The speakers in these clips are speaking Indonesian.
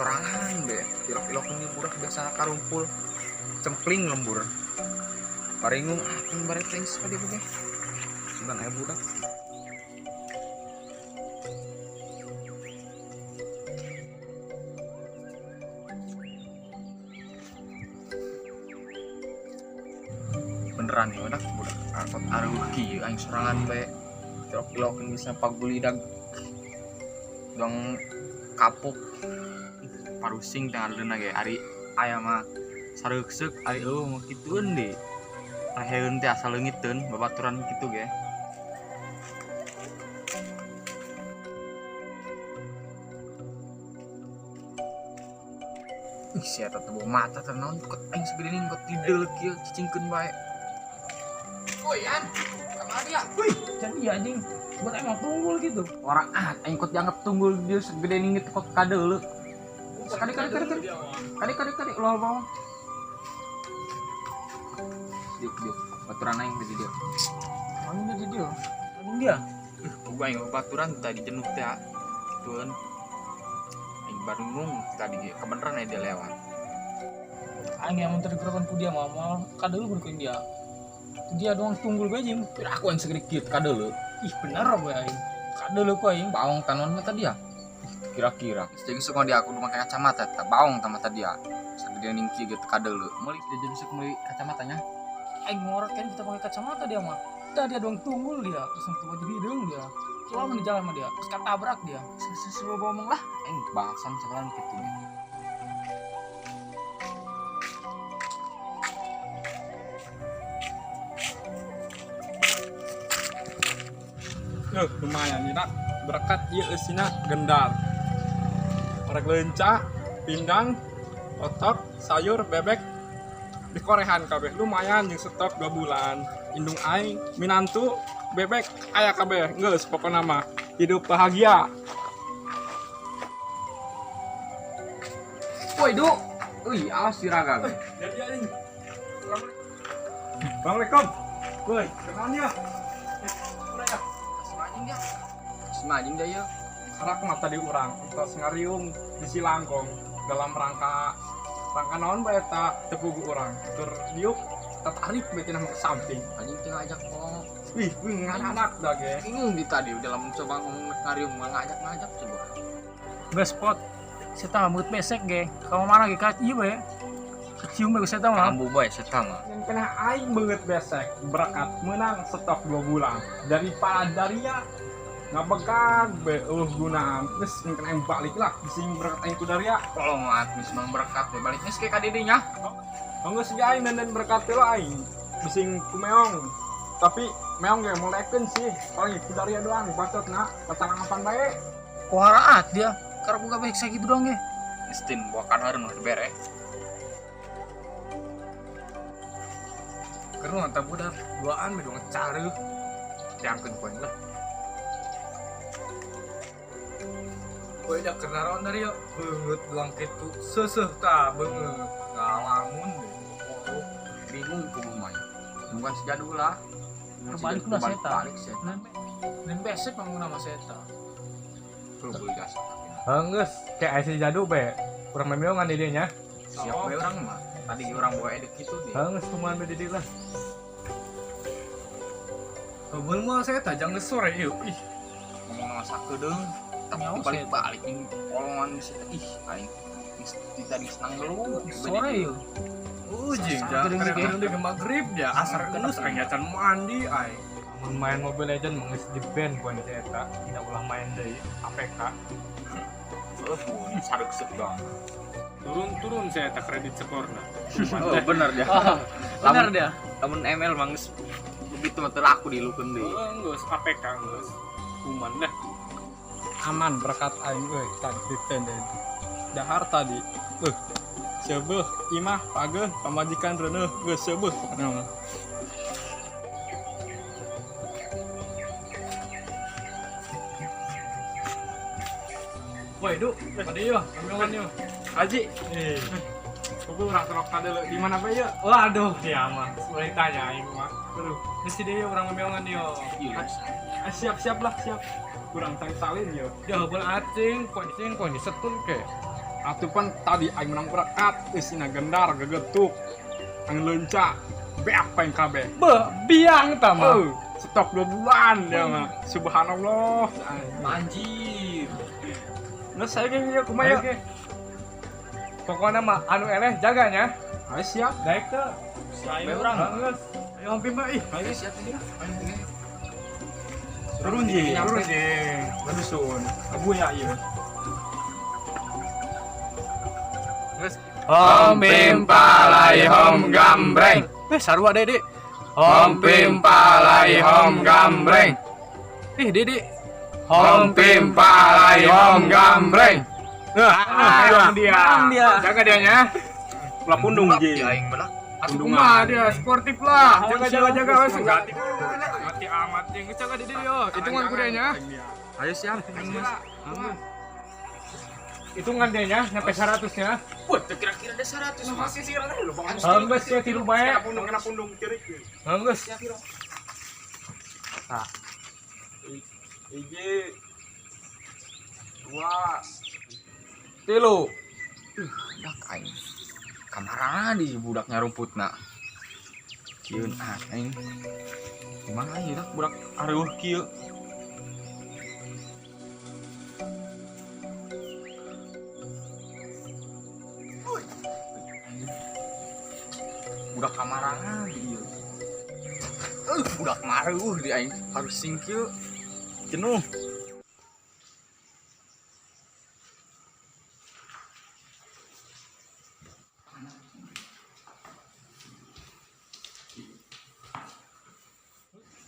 sorangan be pilok-pilok ini budak biasa karumpul cempling lembur paringung kan barek thanks tadi be sudah aya budak beneran ya budak angkot aruki aing sorangan be pilok-pilok bisa pagulidag dong kapuk parusing tengah leuna ge ari aya mah sareukseuk ari eueuh mah kitueun deui raheun teh asal leungiteun babaturan kitu ge ih sia eta teh mata teh naon kok aing segede kok tidel kieu cicingkeun bae oi an kamari ya wih jadi anjing buat emang tunggul gitu orang aing kok dianggap tunggul dia segede ningit kok kadeuleuk kali ulah bawah dia baturan aing di dia anjing di dia anjing dia gua aing baturan tadi jenuh teh tueun aing baru ngomong tadi kebenaran dia lewat aing yang tergerakkan ku dia mah kadeuleuk berkuing dia doang tunggul anjing aku yang segede kieu kadeuleuk ih bener we aing kadeuleuk ku aing baong tanon mata dia kira-kira jeung sok dia aku make kacamata teh baong tah mata dia sagede ningki gitu kadeuleuk meuli dia jadi sok meuli kacamatanya aing ngorek kan kita pakai kacamata dia mah dia doang tunggul dia terus untuk baju hidung dia selalu di jalan mah dia terus ketabrak dia selalu ngomong lah aing bahasan sekarang kitu lumayan nih nak berkat ieu eusina gendar orek leunca pindang otot sayur bebek dikorehan kabeh lumayan jeung stok 2 bulan indung aing minantu bebek aya kabeh geus pokona mah hidup bahagia woi du euy awas siragang jadi aing Assalamualaikum woi kenal ya semajing dia ya anak mata di urang tos ngariung di Silangkong dalam rangka naon bae eta tepugu urang tur diuk tertarik beuti nang samping anjing teh ngajak kok wih ngaranak da ge bingung di tadi dalam mencoba ngomong ngariung ngajak coba geus spot saya mood besek ge ka mana ge ka ieu we cium we saya mah ambu bae eta mah yang kena aing beungeut besek berkat menang stok 2 bulan daripada daria ngabegan be gunaan geus engke aing balik lah sing berkat aing ku daria tolong geus mang berkat we balik geus ke ka didinya geus ge aing dan berkat teh aing bising ku meong tapi meong ge molekeun sih paling ku daria doang bacotna pacarangan bae kuharaat dia karep buka baik sakitu doang ge istin buakan hareun mah bere keru anta budak duaan me dong careuh diangkeun poin lah Boy dah kenaron dari ya beungeut belang kitu seuseuh tah beungeut ngalamun deh bingung ku mah bukan sejadul lah Berbalik lah seta. balik seta dan besek panguna mah seta perlu beli gas geus kayak aya jadu be urang memeongan di dieu nya siap we urang mah tadi urang bawa edit kitu deh geus kumaha be di dieu lah Kebun mah saya tajang geus sore ieu ih ngomong sama sakedeung tapi Nyawa balik ning kolongan geus ih aing di tadi senang dulu sore yuk ujing dah kadang-kadang di maghrib ya asar geus aing acan mandi aing mun main Mobile Legend geus di ban poin eta tidak ulah main deui APK sareuk dong turun saya tak kredit skorna oh bener dia bener dia lamun ML mah geus begitu mah teu laku dilukeun deui geus APK geus kuman dah aman berkat aing euy tadi ditendeh dahar tadi sebeuh imah pageuh pamajikan reuneuh geus sebeuh pokona mah woi du tadi yo ngomongin yo Haji aku urang terok kadeu di mana bae ya waduh dia mah mulai tanya aing mah aduh geus di urang memeongan yo siap lah siap kurang tang salin yo dah bal acing poin setun ke Atupan tadi aing menang berkat isina gendar gegetuk aing leunca beapeng kabeh. Biang tama. Stok 2 bulan dia mah. Subhanallah. Anjir. Nah saya ge kumaha ge. Pokoknya mah anu eleh jaganya. Ayo siap. Daek teh. Ayo orang. Geus. Ayo hampir mah ih. Ayo siap ini. Turun ji. Badusun. Abu ya ieu. Geus. Hom pimpalai hom gambreng. Sarua Dede. Hom pimpalai hom gambreng. Dede. Hom pimpalai hom gambreng. Dia. Jaga dianya. Ulah pundung ji. Aing belah. Kumaha dia sportif lah. Jaga wes. Mati amat jeung Jaga Dede yo. Hitungan kudanya. Ayo siap. Hitungan dianya nyampe 100-nya. Wah, kira-kira ada 100. Masih sih lah lu bang. Geus ya tilu bae. Kena pundung ceurik. Geus. Nah. Hiji 2 3 Dak aing. Kamarana di budaknya rumputna. Kieun aing. Gimana ieu dak budak areuh kieu? Budak kamarana di ieu. Budak mareuh di aing harus singkieu. Jenuh.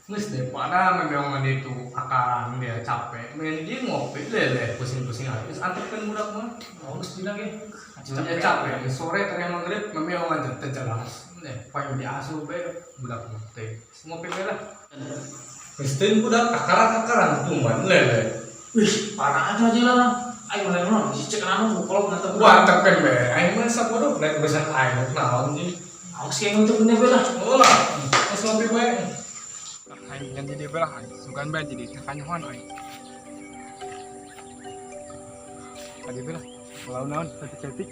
Nges daripada memang itu akaran dia capek, main dia ngopi lele pusing-pusing aja. Terus antepkan budak mah, bagus bilang ya. Dia capek, sore ternyata maghrib memang aja terjelas. Nih, paling diasuh be budak ngopi. Ngopi be lah. Kristen budak akaran tumbang lele. Wih, parah aja lah. Ayo mulai nol, si cek anu kalau nanti Wah antepkan be, aing mah sabodo naik besan aing naon sih. Awas yang untuk bener lah. Oh lah, pas ngopi be. aing yang jadi belah sugan bae jadi kanyohan aing. Tadi belah kalau naon cantik.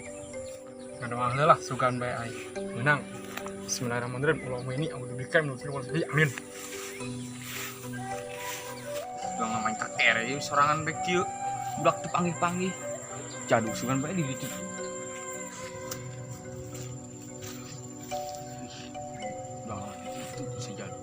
Ngada mah lah sugan bae aing. Menang. Bismillahirrahmanirrahim. Allahumma inni a'udzubika min syarri ma amin. Udah ngamain kakere ieu sorangan bae kieu. Budak teu panggih-panggih. Jaduk sugan bae di ditu. Udah itu si jaduk.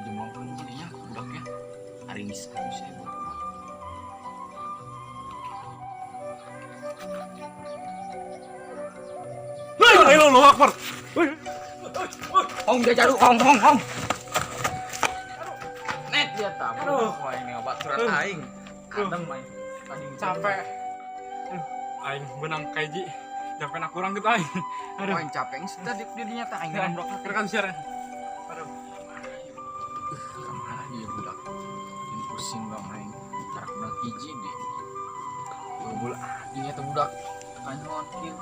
Jemong jadinya budaknya hari ini saya buat. Ayo Allahu Akbar. Hong dia jaduk hong. Net dia tak. Wah ini obat surat aing. Adem main. Tadi Capek. Aing benang kaiji. Capek nak kurang gitu aing. Aduh. Aing capek sudah di dinya tak aing Ya, ngambrok. rekan siaran. Aduh. Kemana dia budak? Ini pusing bang aing. Karak budak hiji deh. Bula dinya teh budak kanyon kieu.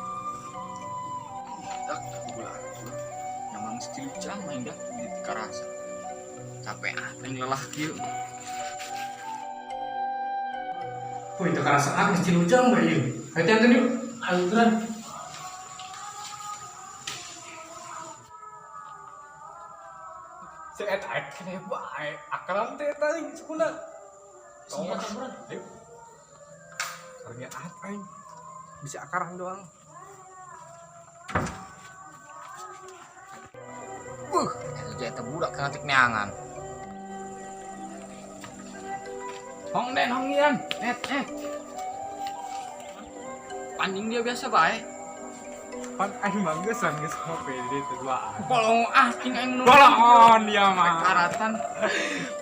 Dak bula. Nyamang stilu cang main dah di karasa. Capek aing lelah kieu. Wih, itu karasa apa kecil ujang bae ieu. Hati-hati yuk. Ayo geran. Si eta kene bae akalan teh tadi sebenarnya. Semuanya campuran. Ayo. Karena aing bisa akarang doang. Eta budak kantik neangan. Hong den hong ian. Net. Anjing dia biasa bae. Pan aing manggesan geus ngopi di ditu duaan. Kolong king aing nu. Bolon dia mah. Karatan.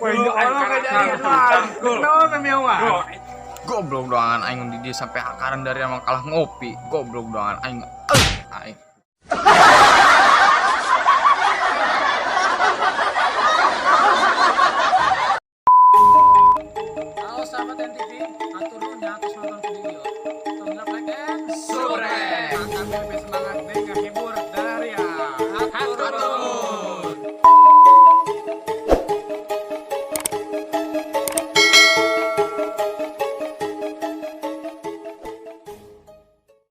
Wah, itu aing karatan. Naon memang mah. Goblok doangan aing di dia sampai akaran dari emang kalah ngopi. Goblok doangan aing. Aing. wabarakatuh.